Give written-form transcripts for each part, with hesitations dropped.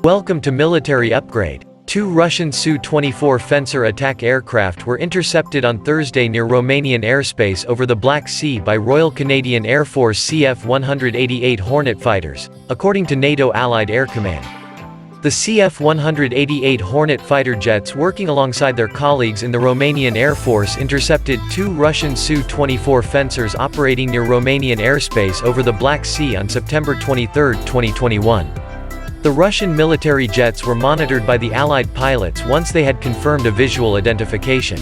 Welcome to Military Upgrade. Two Russian Su-24 Fencer attack aircraft were intercepted on Thursday near Romanian airspace over the Black Sea by Royal Canadian Air Force CF-188 Hornet fighters, according to NATO Allied Air Command. The CF-188 Hornet fighter jets working alongside their colleagues in the Romanian Air Force intercepted two Russian Su-24 Fencers operating near Romanian airspace over the Black Sea on September 23, 2021. The Russian military jets were monitored by the Allied pilots once they had confirmed a visual identification.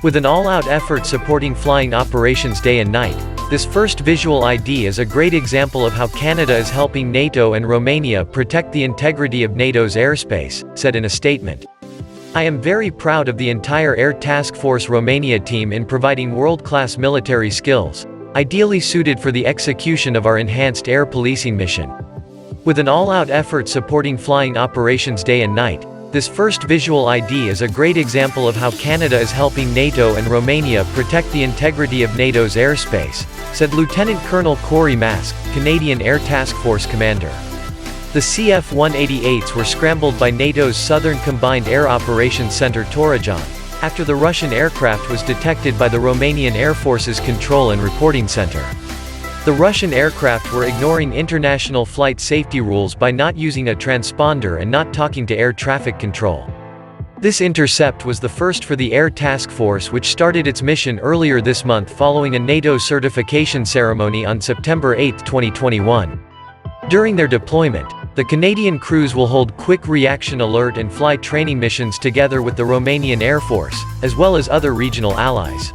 With an all-out effort supporting flying operations day and night, this first visual ID is a great example of how Canada is helping NATO and Romania protect the integrity of NATO's airspace, said in a statement. I am very proud of the entire Air Task Force Romania team in providing world-class military skills, ideally suited for the execution of our enhanced air policing mission. With an all-out effort supporting flying operations day and night, this first visual ID is a great example of how Canada is helping NATO and Romania protect the integrity of NATO's airspace, said Lieutenant Colonel Corey Mask, Canadian Air Task Force Commander. The CF-188s were scrambled by NATO's Southern Combined Air Operations Center Torajan, after the Russian aircraft was detected by the Romanian Air Force's Control and Reporting Center. The Russian aircraft were ignoring international flight safety rules by not using a transponder and not talking to air traffic control. This intercept was the first for the Air Task Force, which started its mission earlier this month following a NATO certification ceremony on September 8, 2021. During their deployment, the Canadian crews will hold quick reaction alert and fly training missions together with the Romanian Air Force, as well as other regional allies.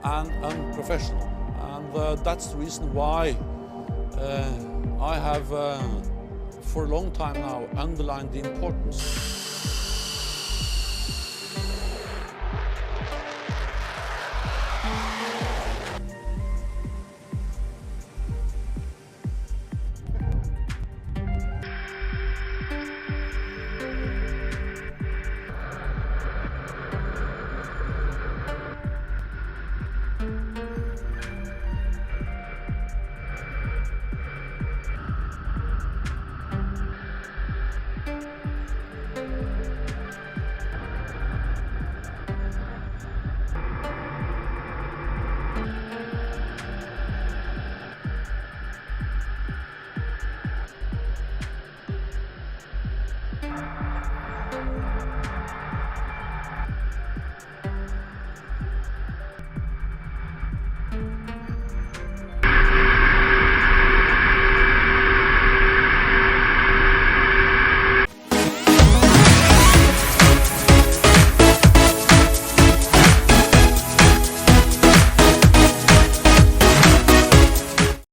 And unprofessional, and that's the reason why I have for a long time now underlined the importance